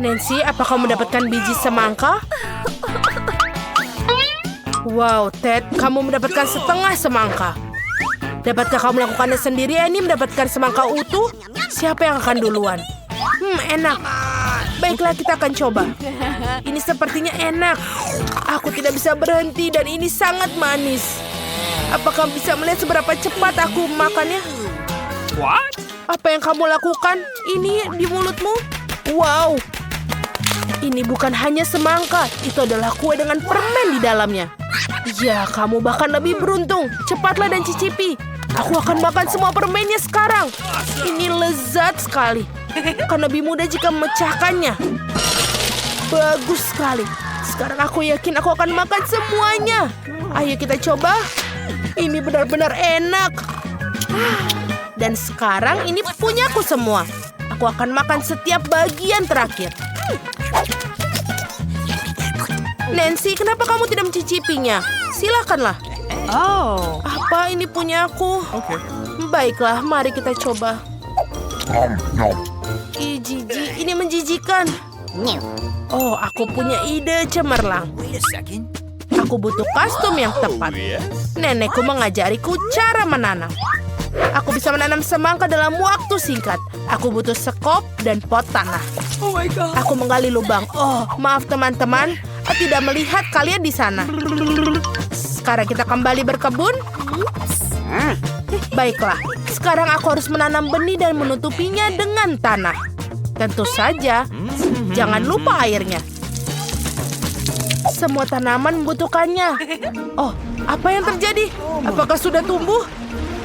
Nancy, apa kamu mendapatkan biji semangka? Wow, Ted, kamu mendapatkan setengah semangka. Dapatkah kamu melakukannya sendiri? Annie mendapatkan semangka utuh? Siapa yang akan duluan? Enak. Baiklah, kita akan coba. Ini sepertinya enak. Aku tidak bisa berhenti dan ini sangat manis. Apakah bisa melihat seberapa cepat aku makannya? What? Apa yang kamu lakukan? Ini di mulutmu? Wow. Ini bukan hanya semangka. Itu adalah kue dengan permen di dalamnya. Ya, kamu bahkan lebih beruntung. Cepatlah dan cicipi. Aku akan makan semua permennya sekarang. Ini lezat sekali. Akan lebih mudah jika memecahkannya. Bagus sekali. Sekarang aku yakin aku akan makan semuanya. Ayo kita coba. Ini benar-benar enak. Dan sekarang ini punyaku semua. Aku akan makan setiap bagian terakhir. Nancy, kenapa kamu tidak mencicipinya? Silakanlah. Oh. Apa ini punya aku? Okay. Baiklah, mari kita coba. Ih, jijik. Ini menjijikan. Oh, aku punya ide cemerlang. Wait a second. Aku butuh kostum yang tepat. Nenekku mengajariku cara menanam. Aku bisa menanam semangka dalam waktu singkat. Aku butuh sekop dan pot tanah. Oh my god. Aku menggali lubang. Oh, maaf teman-teman. Aku tidak melihat kalian di sana. Sekarang kita kembali berkebun. Baiklah, sekarang aku harus menanam benih dan menutupinya dengan tanah. Tentu saja, jangan lupa airnya. Semua tanaman membutuhkannya. Oh, apa yang terjadi? Apakah sudah tumbuh?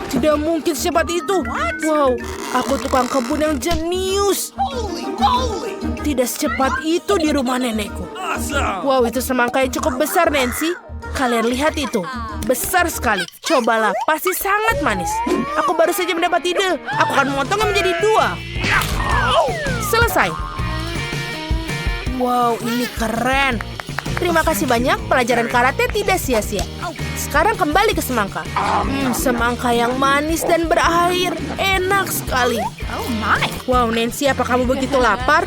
Tidak mungkin secepat itu. Wow, aku tukang kebun yang jenius. Tidak secepat itu di rumah nenekku. Awesome. Wow, itu semangka yang cukup besar, Nancy. Kalian lihat itu. Besar sekali. Cobalah, pasti sangat manis. Aku baru saja mendapat ide. Aku akan memotongnya menjadi 2. Selesai. Wow, ini keren. Terima kasih banyak, pelajaran karate tidak sia-sia. Sekarang kembali ke semangka. Semangka yang manis dan berair. Enak sekali. Oh my. Wow, Nancy, apa kamu begitu lapar?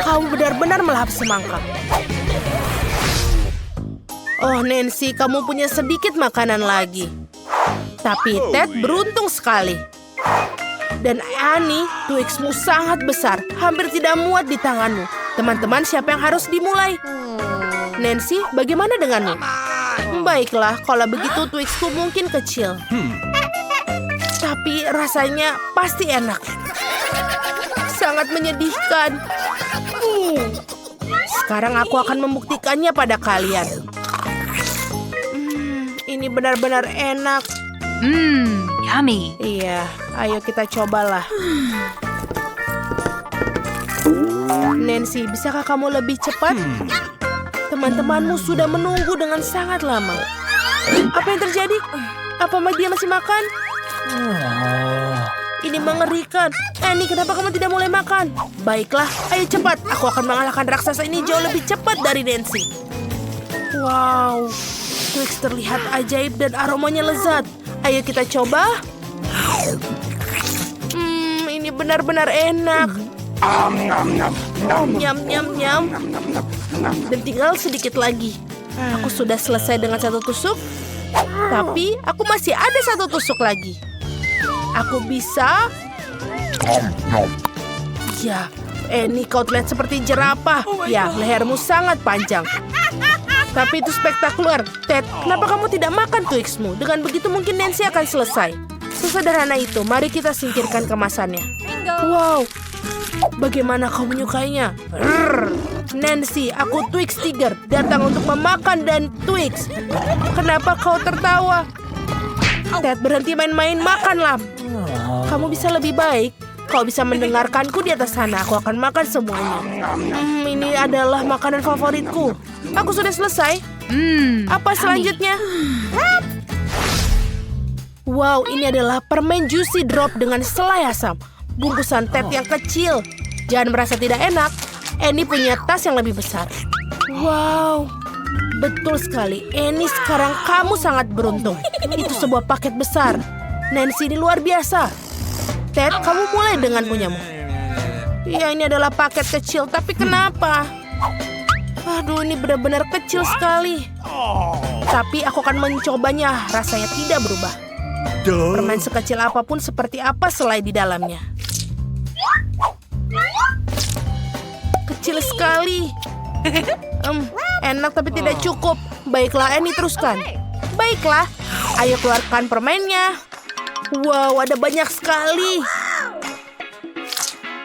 Kamu benar-benar melahap semangka. Oh, Nancy, kamu punya sedikit makanan lagi. Tapi Ted beruntung sekali. Dan Annie, Twixmu sangat besar. Hampir tidak muat di tanganmu. Teman-teman, siapa yang harus dimulai? Nancy, bagaimana denganmu? Baiklah, kalau begitu Twixku mungkin kecil. Tapi rasanya pasti enak. Sangat menyedihkan. Sekarang aku akan membuktikannya pada kalian. Ini benar-benar enak. Yummy. Iya, ayo kita cobalah. Nancy, bisakah kamu lebih cepat? Teman-temanmu sudah menunggu dengan sangat lama. Apa yang terjadi? Apa dia masih makan? Ini mengerikan. Annie, kenapa kamu tidak mulai makan? Baiklah, ayo cepat. Aku akan mengalahkan raksasa ini jauh lebih cepat dari Nancy. Wow, Twix terlihat ajaib dan aromanya lezat. Ayo kita coba. Ini benar-benar enak. Nyam, nyam, nyam. Dan tinggal sedikit lagi. Aku sudah selesai dengan 1 tusuk. Tapi aku masih ada 1 tusuk lagi. Aku bisa. Ya, Annie, kau terlihat seperti jerapah. Ya, lehermu sangat panjang. Tapi itu spektakuler. Ted, kenapa kamu tidak makan Twixmu? Dengan begitu mungkin Nancy akan selesai. Sesederhana itu, mari kita singkirkan kemasannya. Wow, bagaimana kau menyukainya? Nancy, aku Twix Tiger, datang untuk memakan dan Twix. Kenapa kau tertawa? Ted, berhenti main-main, makanlah. Kamu bisa lebih baik. Kau bisa mendengarkanku di atas sana. Aku akan makan semuanya. Ini adalah makanan favoritku. Aku sudah selesai. Apa selanjutnya? Wow, ini adalah permen Juicy Drop dengan selai asam. Bungkusan Ted yang kecil. Jangan merasa tidak enak. Annie punya tas yang lebih besar. Wow, betul sekali. Annie, sekarang kamu sangat beruntung. Itu sebuah paket besar. Nancy, ini luar biasa. Ted, kamu mulai dengan punyamu. Ya, ini adalah paket kecil, tapi kenapa? Aduh, ini benar-benar kecil sekali. Tapi aku akan mencobanya, rasanya tidak berubah. Permen sekecil apapun seperti apa selai di dalamnya. Kecil sekali. Enak tapi tidak cukup. Baiklah, Annie, teruskan. Baiklah, ayo keluarkan permennya. Wow, ada banyak sekali.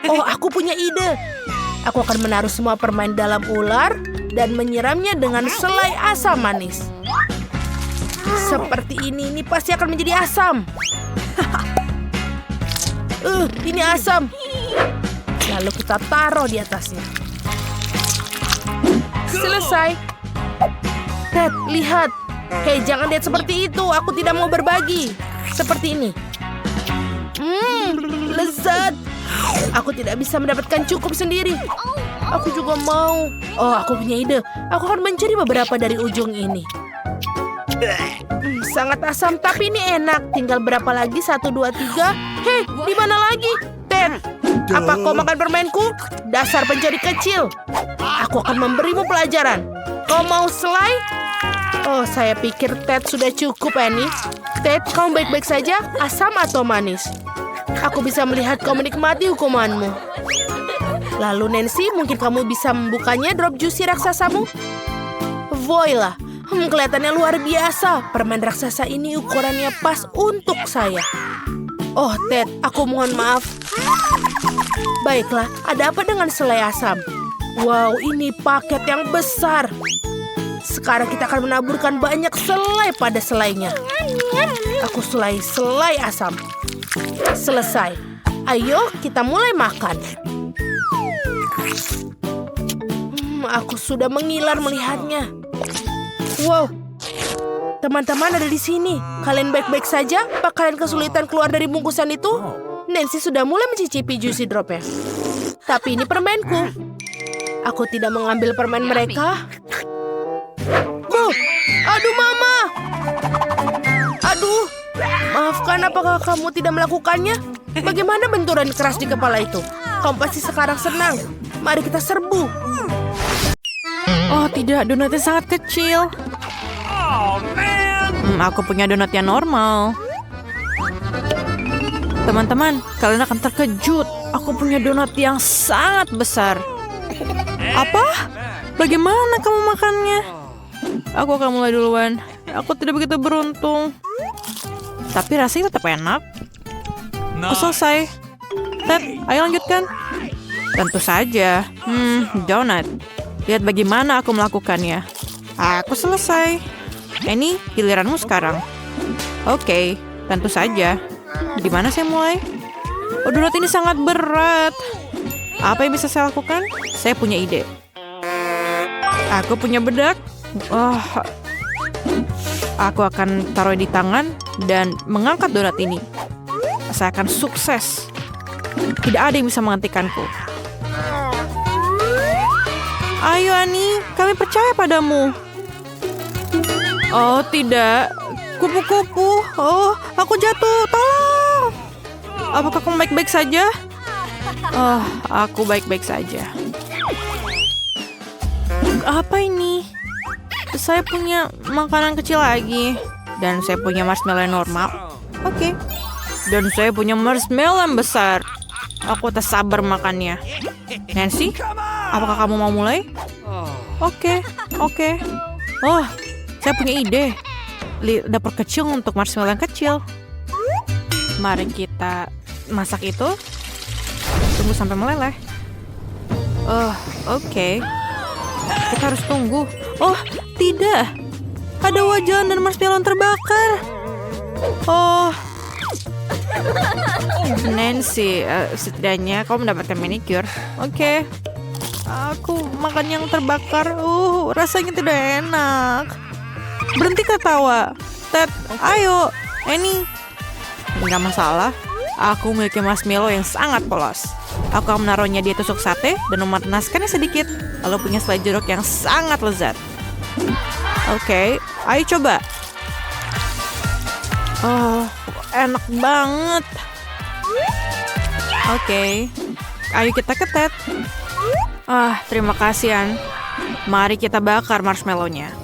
Oh, aku punya ide. Aku akan menaruh semua permen dalam ular dan menyiramnya dengan selai asam manis. Seperti ini pasti akan menjadi asam. Ini asam. Lalu kita taruh di atasnya. Selesai. Ted, lihat. Hei, jangan lihat seperti itu. Aku tidak mau berbagi. Seperti ini. Lezat. Aku tidak bisa mendapatkan cukup sendiri. Aku juga mau. Oh, aku punya ide. Aku akan mencuri beberapa dari ujung ini. Sangat asam, tapi ini enak. Tinggal berapa lagi? 1, 2, 3. Hei, di mana lagi? Ted, apa kau makan permenku? Dasar pencuri kecil. Aku akan memberimu pelajaran. Kau mau selai? Oh, saya pikir Ted sudah cukup, Annie. Ted, kamu baik-baik saja? Asam atau manis? Aku bisa melihat kau menikmati hukumanmu. Lalu Nancy, mungkin kamu bisa membukanya drop juicy raksasamu? Voila, kelihatannya luar biasa. Permen raksasa ini ukurannya pas untuk saya. Oh, Ted, aku mohon maaf. Baiklah, ada apa dengan selai asam? Wow, ini paket yang besar. Sekarang kita akan menaburkan banyak selai pada selainya. Aku selai asam. Selesai. Ayo, kita mulai makan. Aku sudah mengiler melihatnya. Wow, teman-teman ada di sini. Kalian baik-baik saja? Apa kalian kesulitan keluar dari bungkusan itu? Nancy sudah mulai mencicipi juicy dropnya. Tapi ini permenku. Aku tidak mengambil permen mereka. Aduh, Mama. Aduh. Maafkan, apakah kamu tidak melakukannya? Bagaimana benturan keras di kepala itu? Kamu pasti sekarang senang. Mari kita serbu. Oh tidak, donatnya sangat kecil. Aku punya donat yang normal. Teman-teman, kalian akan terkejut. Aku punya donat yang sangat besar. Apa? Bagaimana kamu makannya? Aku akan mulai duluan. Aku tidak begitu beruntung. Tapi rasanya tetap enak. Aku selesai. Ted, ayo lanjutkan. Tentu saja. Donat. Lihat bagaimana aku melakukannya. Aku selesai. Ini giliranmu sekarang. Oke, tentu saja. Di mana saya mulai? Oh, donat ini sangat berat. Apa yang bisa saya lakukan? Saya punya ide. Aku punya bedak. Aku akan taruh di tangan dan mengangkat donat ini. Saya akan sukses. Tidak ada yang bisa menghentikanku. Ayo Annie, kami percaya padamu. Oh tidak, kupu-kupu. Oh, aku jatuh, tolong. Apakah kamu baik-baik saja? Oh, aku baik-baik saja. Apa ini? Saya punya makanan kecil lagi. Dan saya punya marshmallow yang normal. Oke. Dan saya punya marshmallow yang besar. Aku tak sabar makannya. Nancy, apakah kamu mau mulai? Oke. Oh, saya punya ide. Dapur kecil untuk marshmallow yang kecil. Mari kita masak itu. Tunggu sampai meleleh. Oke. Kita harus tunggu. Oh, tidak. Ada wajan dan marshmallow yang terbakar. Oh. Nancy, setidaknya kau mendapatkan manicure. Oke. Aku makan yang terbakar. Rasanya tidak enak. Berhenti ketawa. Ted, ayo. Annie. Enggak masalah. Aku memiliki marshmallow yang sangat polos. Aku akan menaruhnya di tusuk sate dan memanaskannya sedikit. Lalu punya selai jeruk yang sangat lezat. Oke, ayo coba. Oh, enak banget. Oke, Ayo kita ke Ted. Terima kasih, An. Mari kita bakar marshmallow-nya.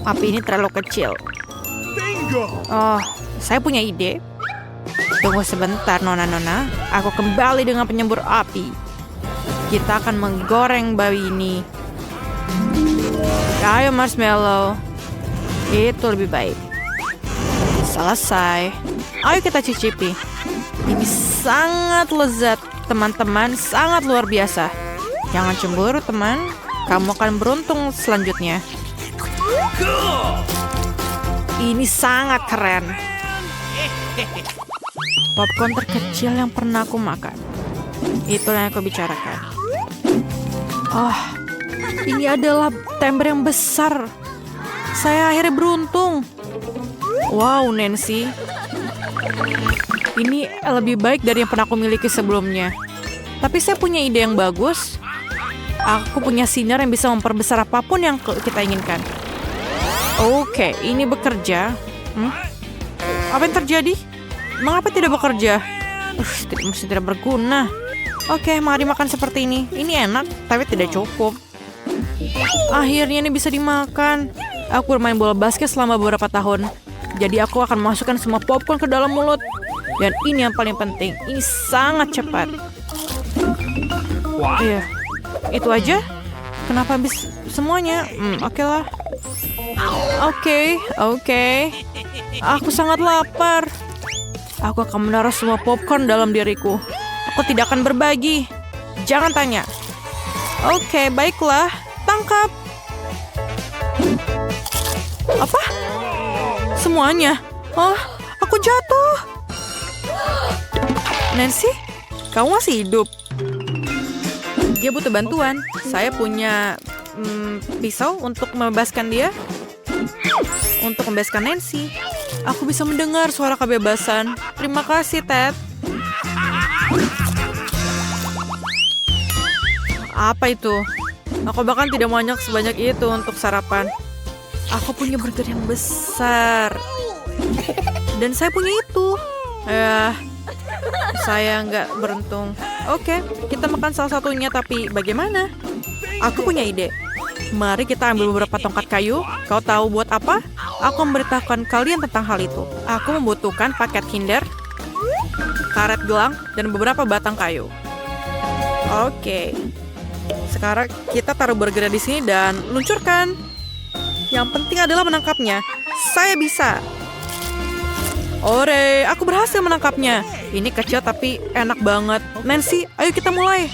Api ini terlalu kecil. Saya punya ide. Tunggu sebentar, Nona-nona. Aku kembali dengan penyembur api. Kita akan menggoreng babi ini. Ayo marshmallow. Itu lebih baik. Selesai. Ayo kita cicipi. Ini sangat lezat, teman-teman. Sangat luar biasa. Jangan cemburu, teman. Kamu akan beruntung selanjutnya. Ini sangat keren. Popcorn terkecil yang pernah aku makan. Itulah yang aku bicarakan. Ini adalah timbre yang besar. Saya akhirnya beruntung. Wow, Nancy. Ini lebih baik dari yang pernah aku miliki sebelumnya. Tapi saya punya ide yang bagus. Aku punya sinar yang bisa memperbesar apapun yang kita inginkan. Oke, ini bekerja. Apa yang terjadi? Mengapa tidak bekerja? Masih tidak berguna. Oke, mari makan seperti ini. Ini enak, tapi tidak cukup. Akhirnya ini bisa dimakan. Aku bermain bola basket selama beberapa tahun. Jadi aku akan masukkan semua popcorn ke dalam mulut. Dan ini yang paling penting. Ini sangat cepat. Iya. Itu aja? Kenapa habis semuanya? Oke lah. Oke. Aku sangat lapar. Aku akan menaruh semua popcorn dalam diriku. Aku tidak akan berbagi. Jangan tanya. Oke, baiklah. Tangkap. Apa? Semuanya? Aku jatuh. Nancy, kamu masih hidup? Dia butuh bantuan. Saya punya pisau untuk membebaskan dia. Untuk membebaskan Nancy. Aku bisa mendengar suara kebebasan. Terima kasih, Ted. Apa itu? Aku bahkan tidak banyak sebanyak itu untuk sarapan. Aku punya burger yang besar. Dan saya punya itu. Saya nggak beruntung. Oke, kita makan salah satunya, tapi bagaimana? Aku punya ide. Mari kita ambil beberapa tongkat kayu. Kau tahu buat apa? Aku memberitahukan kalian tentang hal itu. Aku membutuhkan paket Kinder, karet gelang, dan beberapa batang kayu. Oke. Sekarang kita taruh burger di sini dan luncurkan. Yang penting adalah menangkapnya. Saya bisa. Ore, aku berhasil menangkapnya. Ini kecil tapi enak banget. Nancy, ayo kita mulai.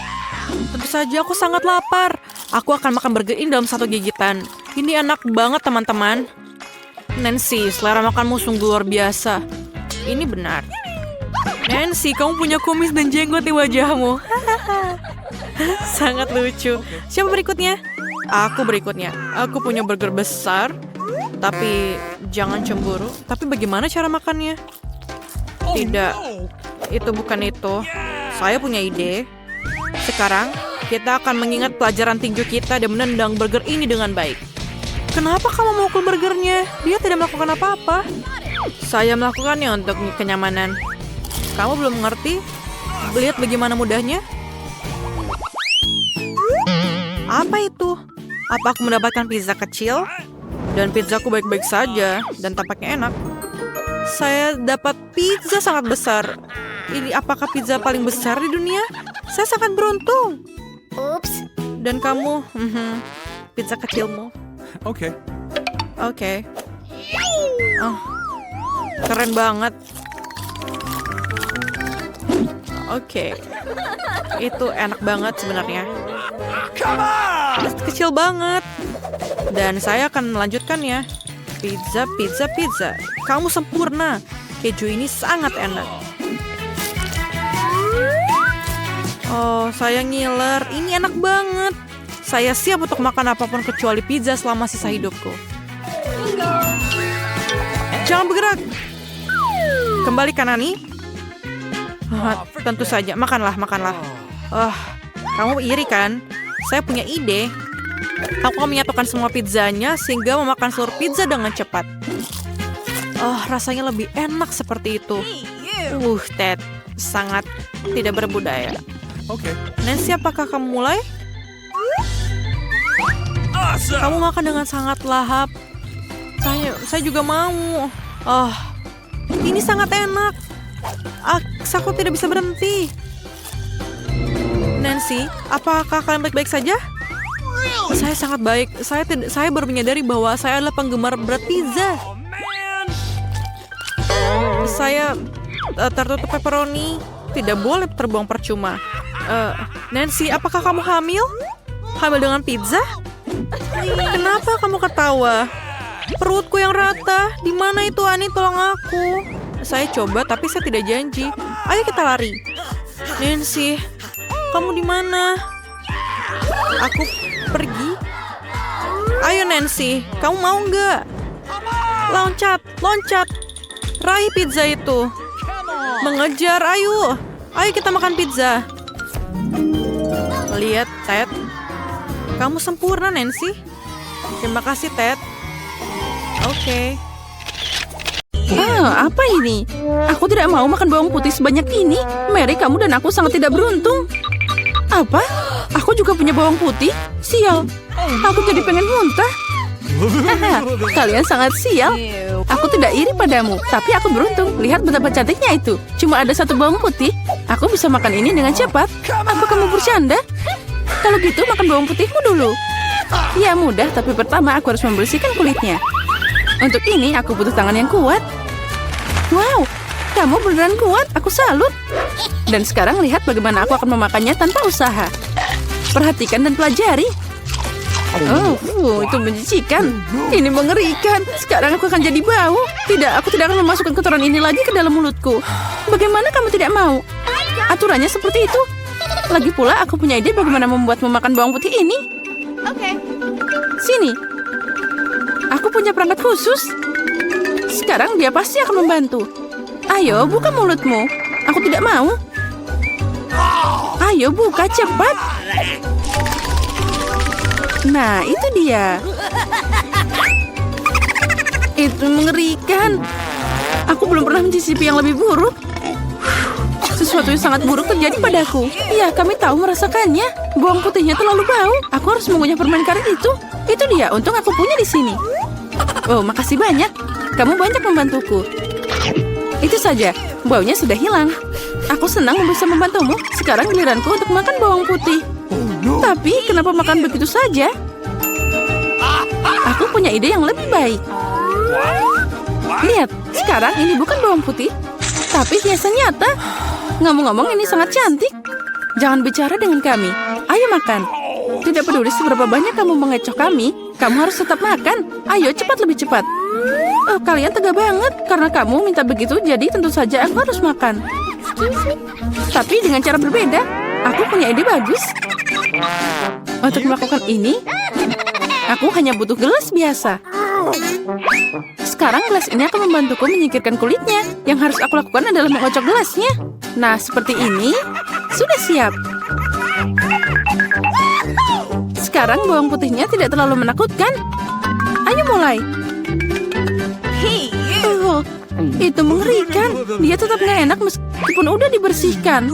Tentu saja aku sangat lapar. Aku akan makan burger ini dalam satu gigitan. Ini enak banget, teman-teman. Nancy, selera makanmu sungguh luar biasa. Ini benar. Nancy, kamu punya kumis dan jenggot di wajahmu. Sangat lucu. Siapa berikutnya? Aku berikutnya. Aku punya burger besar. Tapi jangan cemburu. Tapi bagaimana cara makannya? Tidak. Itu bukan itu. Saya punya ide. Sekarang, kita akan mengingat pelajaran tinju kita dan menendang burger ini dengan baik. Kenapa kamu memukul burgernya? Dia tidak melakukan apa-apa. Saya melakukannya untuk kenyamanan. Kamu belum mengerti? Lihat bagaimana mudahnya. Apa itu? Apa aku mendapatkan pizza kecil? Dan pizzaku baik-baik saja dan tampaknya enak. Saya dapat pizza sangat besar. Ini apakah pizza paling besar di dunia? Saya sangat beruntung. Oops. Dan kamu, pizza kecilmu. Okay. Oke. Keren banget. Oke. Itu enak banget sebenarnya. Kecil banget. Dan saya akan melanjutkannya. Pizza, pizza, pizza. Kamu sempurna. Keju ini sangat enak. Oh, saya ngiler. Ini enak banget. Saya siap untuk makan apapun kecuali pizza selama sisa hidupku. Jangan bergerak. Kembali Kanani. Tentu saja. Makanlah, makanlah. Kamu iri kan? Saya punya ide. Aku akan menyatukan semua pizzanya sehingga memakan seluruh pizza dengan cepat. Rasanya lebih enak seperti itu. Ted, sangat tidak berbudaya. Okay. Nancy, apakah kamu mulai? Kamu makan dengan sangat lahap. Saya juga mau. Oh, ini sangat enak. Aku tidak bisa berhenti. Nancy, apakah kalian baik-baik saja? Saya sangat baik. Saya baru menyadari bahwa saya adalah penggemar berat pizza. Saya tertutup pepperoni. Tidak boleh terbuang percuma. Nancy, apakah kamu hamil? Hamil dengan pizza? Kenapa kamu ketawa? Perutku yang rata. Di mana itu, Ani? Tolong aku. Saya coba, tapi saya tidak janji. Ayo kita lari. Nancy, kamu di mana? Aku pergi. Ayo Nancy, kamu mau nggak? Loncat. Raih pizza itu. Mengejar, ayo. Ayo kita makan pizza. Lihat, Ted. Kamu sempurna, Nancy. Terima kasih, Ted. Oke. Apa ini? Aku tidak mau makan bawang putih sebanyak ini. Mary, kamu dan aku sangat tidak beruntung. Apa? Aku juga punya bawang putih? Sial. Aku jadi pengen muntah. Kalian sangat sial. Aku tidak iri padamu, tapi aku beruntung. Lihat betapa cantiknya itu. Cuma ada satu bawang putih. Aku bisa makan ini dengan cepat. Apa kamu bercanda? Kalau gitu, makan bawang putihmu dulu. Ya mudah, tapi pertama aku harus membersihkan kulitnya. Untuk ini, aku butuh tangan yang kuat. Wow, kamu beneran kuat. Aku salut. Dan sekarang lihat bagaimana aku akan memakannya tanpa usaha. Perhatikan dan pelajari. Itu menjijikan. Ini mengerikan. Sekarang aku akan jadi bau. Tidak, aku tidak akan memasukkan kotoran ini lagi ke dalam mulutku. Bagaimana kamu tidak mau? Aturannya seperti itu. Lagi pula, aku punya ide bagaimana membuatmu makan bawang putih ini. Okay. Sini. Aku punya perangkat khusus. Sekarang dia pasti akan membantu. Ayo, buka mulutmu. Aku tidak mau. Ayo, buka cepat. Nah, itu dia. Itu mengerikan. Aku belum pernah mencicipi yang lebih buruk. Sesuatu yang sangat buruk terjadi padaku. Ya, kami tahu merasakannya. Bawang putihnya terlalu bau. Aku harus mengunyah permen karet itu. Itu dia, untung aku punya di sini. Oh, makasih banyak. Kamu banyak membantuku. Itu saja, baunya sudah hilang. Aku senang bisa membantumu. Sekarang giliranku untuk makan bawang putih. Tapi, kenapa makan begitu saja? Aku punya ide yang lebih baik. Lihat, sekarang ini bukan bawang putih, tapi hiasan nyata. Ngomong-ngomong, ini sangat cantik. Jangan bicara dengan kami. Ayo makan. Tidak peduli seberapa banyak kamu mengecoh kami, kamu harus tetap makan. Ayo, cepat, lebih cepat. Oh, kalian tega banget. Karena kamu minta begitu, jadi tentu saja aku harus makan. Tapi dengan cara berbeda. Aku punya ide bagus. Untuk melakukan ini, aku hanya butuh gelas biasa. Sekarang gelas ini akan membantuku menyingkirkan kulitnya. Yang harus aku lakukan adalah mengocok gelasnya. Nah, seperti ini. Sudah siap. Sekarang bawang putihnya tidak terlalu menakutkan. Ayo mulai. Itu mengerikan. Dia tetap nggak enak meskipun udah dibersihkan.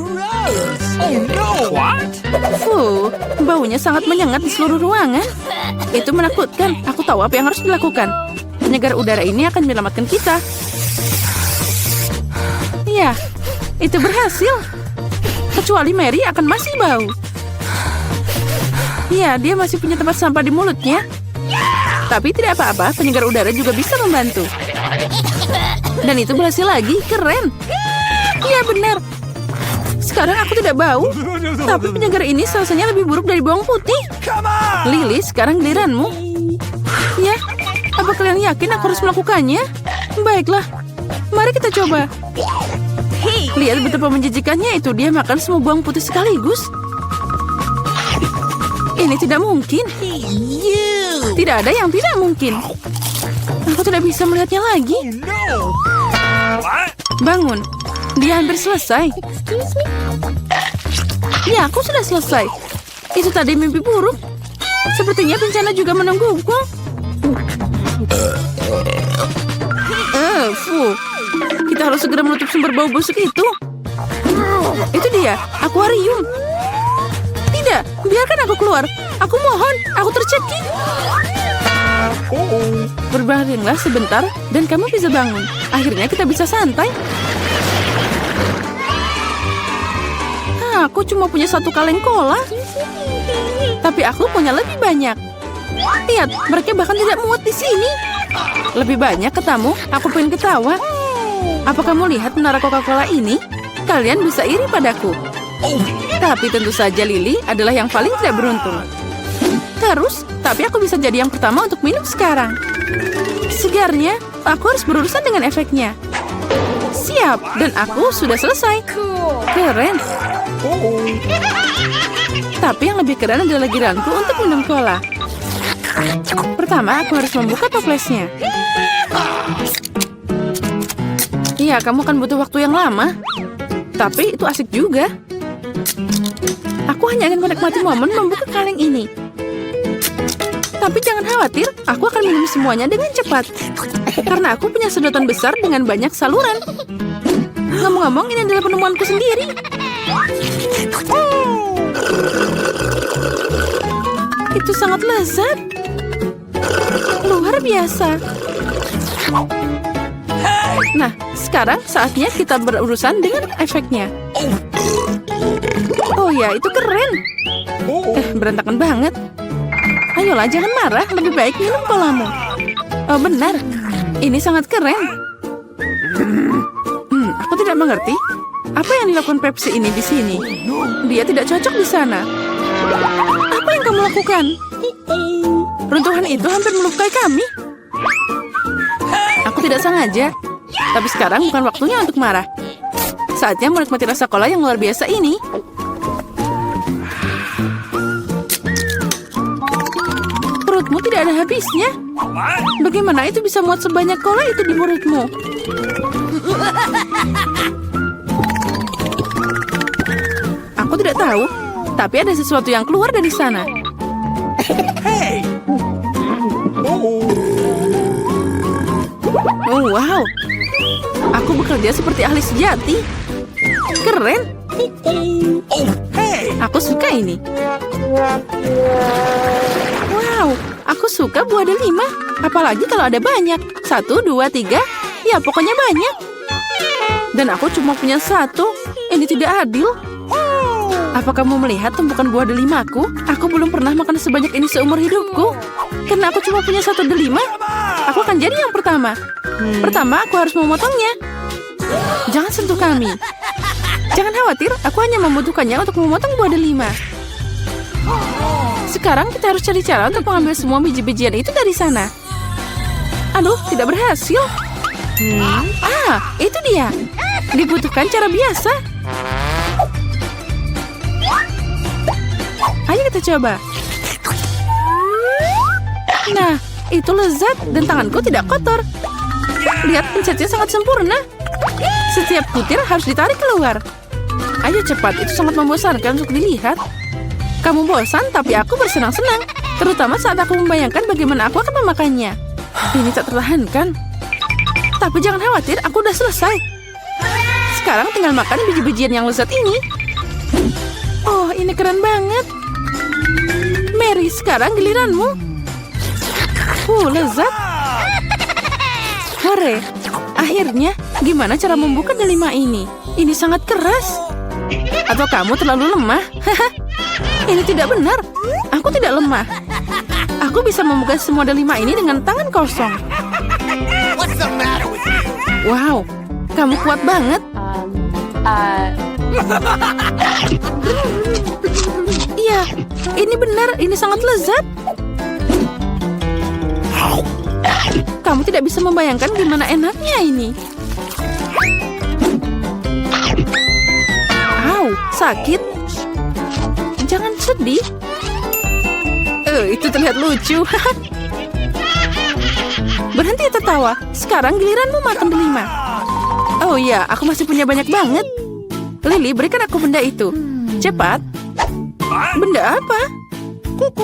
Baunya sangat menyengat di seluruh ruangan. Itu menakutkan. Aku tahu apa yang harus dilakukan. Penyegar udara ini akan menyelamatkan kita. Ya, itu berhasil. Kecuali Mary akan masih bau. Ya, dia masih punya tempat sampah di mulutnya. Tapi tidak apa-apa, penyegar udara juga bisa membantu. Dan itu berhasil lagi, keren. Ya benar. Sekarang aku tidak bau. Tapi penyegar ini rasanya lebih buruk dari bawang putih. Lily, sekarang giliranmu. Ya, apa kalian yakin aku harus melakukannya? Baiklah, mari kita coba. Lihat betapa menjijikannya itu. Dia makan semua bawang putih sekaligus. Ini tidak mungkin. Tidak ada yang tidak mungkin. Aku tidak bisa melihatnya lagi. Bangun. Dia hampir selesai. Ya, aku sudah selesai. Itu tadi mimpi buruk. Sepertinya bencana juga menungguku. Kita harus segera menutup sumber bau busuk itu. Itu dia, akuarium. Tidak, biarkan aku keluar. Aku mohon, aku tercekik. Berbaringlah sebentar dan kamu bisa bangun. Akhirnya kita bisa santai. Aku cuma punya satu kaleng cola. Tapi aku punya lebih banyak. Lihat, mereka bahkan tidak muat di sini. Lebih banyak ketamu, aku pengen ketawa. Apa kamu lihat menara Coca-Cola ini? Kalian bisa iri padaku. Tapi tentu saja Lily adalah yang paling tidak beruntung. Terus, tapi aku bisa jadi yang pertama untuk minum sekarang. Segarnya, aku harus berurusan dengan efeknya. Siap, dan aku sudah selesai. Keren. Tapi yang lebih keren adalah giliranku untuk minum cola. Pertama, aku harus membuka toplesnya. Iya, kamu akan butuh waktu yang lama. Tapi itu asik juga. Aku hanya ingin menikmati momen membuka kaleng ini. Tapi jangan khawatir, aku akan minum semuanya dengan cepat. Karena aku punya sedotan besar dengan banyak saluran. Ngomong-ngomong, ini adalah penemuanku sendiri. Itu sangat lezat. Luar biasa. Nah, sekarang saatnya kita berurusan dengan efeknya. Oh ya, itu keren. Berantakan banget. Ayolah, jangan marah. Lebih baik minum colamu. Oh, benar. Ini sangat keren. Aku tidak mengerti. Apa yang dilakukan Pepsi ini di sini? Dia tidak cocok di sana. Apa yang kamu lakukan? Runtuhan itu hampir melukai kami. Aku tidak sengaja. Tapi sekarang bukan waktunya untuk marah. Saatnya menikmati rasa cola yang luar biasa ini. Perutmu tidak ada habisnya. Bagaimana itu bisa muat sebanyak cola itu di mulutmu? Aku tidak tahu, tapi ada sesuatu yang keluar dari sana. Oh, wow. Aku bekerja seperti ahli sejati. Keren. Aku suka ini. Wow, aku suka buah delima. Apalagi kalau ada banyak. 1, 2, 3. Ya, pokoknya banyak. Dan aku cuma punya 1. Ini tidak adil. Apa kamu melihat tumpukan buah delimaku? Aku belum pernah makan sebanyak ini seumur hidupku. Karena aku cuma punya 1 delima, aku akan jadi yang pertama. Pertama, aku harus memotongnya. Jangan sentuh kami. Jangan khawatir, aku hanya membutuhkannya untuk memotong buah delima. Sekarang kita harus cari cara untuk mengambil semua biji-bijian itu dari sana. Aduh, tidak berhasil. Itu dia. Dibutuhkan cara biasa. Ayo kita coba. Nah, itu lezat dan tanganku tidak kotor. Lihat, pencetnya sangat sempurna. Setiap butir harus ditarik keluar. Ayo cepat, itu sangat membosankan untuk dilihat. Kamu bosan, tapi aku bersenang-senang. Terutama saat aku membayangkan bagaimana aku akan memakannya. Ini tak tertahankan. Tapi jangan khawatir, aku udah selesai. Sekarang tinggal makan biji-bijian yang lezat ini. Oh, ini keren banget. Mary, sekarang giliranmu. Lezat. Hore. Akhirnya, gimana cara membuka delima ini? Ini sangat keras. Atau kamu terlalu lemah? Ini tidak benar. Aku tidak lemah. Aku bisa membuka semua delima ini dengan tangan kosong. Wow, kamu kuat banget. Iya, ini benar. Ini sangat lezat. Kamu tidak bisa membayangkan gimana enaknya ini. Au, sakit. Jangan sedih. Itu terlihat lucu. Berhenti tertawa. Sekarang giliranmu makan delima. Oh iya, aku masih punya banyak banget. Lily, berikan aku benda itu. Cepat. Benda apa?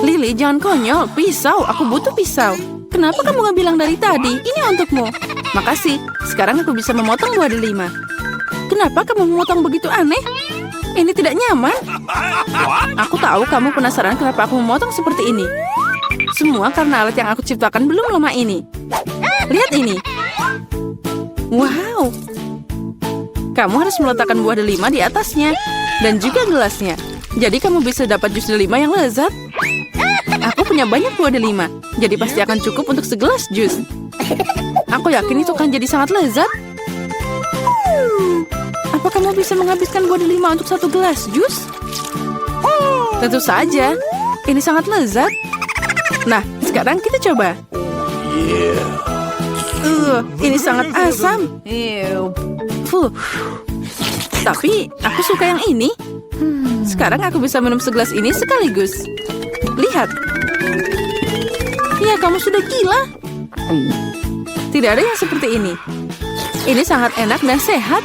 Lily, jangan konyol. Pisau, aku butuh pisau. Kenapa kamu nggak bilang dari tadi? Ini untukmu. Makasih. Sekarang aku bisa memotong buah delima. Kenapa kamu memotong begitu aneh? Ini tidak nyaman. Aku tahu kamu penasaran kenapa aku memotong seperti ini. Semua karena alat yang aku ciptakan belum lama ini. Lihat ini. Wow. Kamu harus meletakkan buah delima di atasnya. Dan juga gelasnya. Jadi kamu bisa dapat jus delima yang lezat. Aku punya banyak buah delima. Jadi pasti akan cukup untuk segelas jus. Aku yakin itu akan jadi sangat lezat. Apa kamu bisa menghabiskan buah delima untuk satu gelas jus? Tentu saja. Ini sangat lezat. Nah, sekarang kita coba. Ini sangat asam. Tapi aku suka yang ini. Sekarang aku bisa minum segelas ini sekaligus. Lihat. Ya, kamu sudah gila. Tidak ada yang seperti ini. Ini sangat enak dan sehat.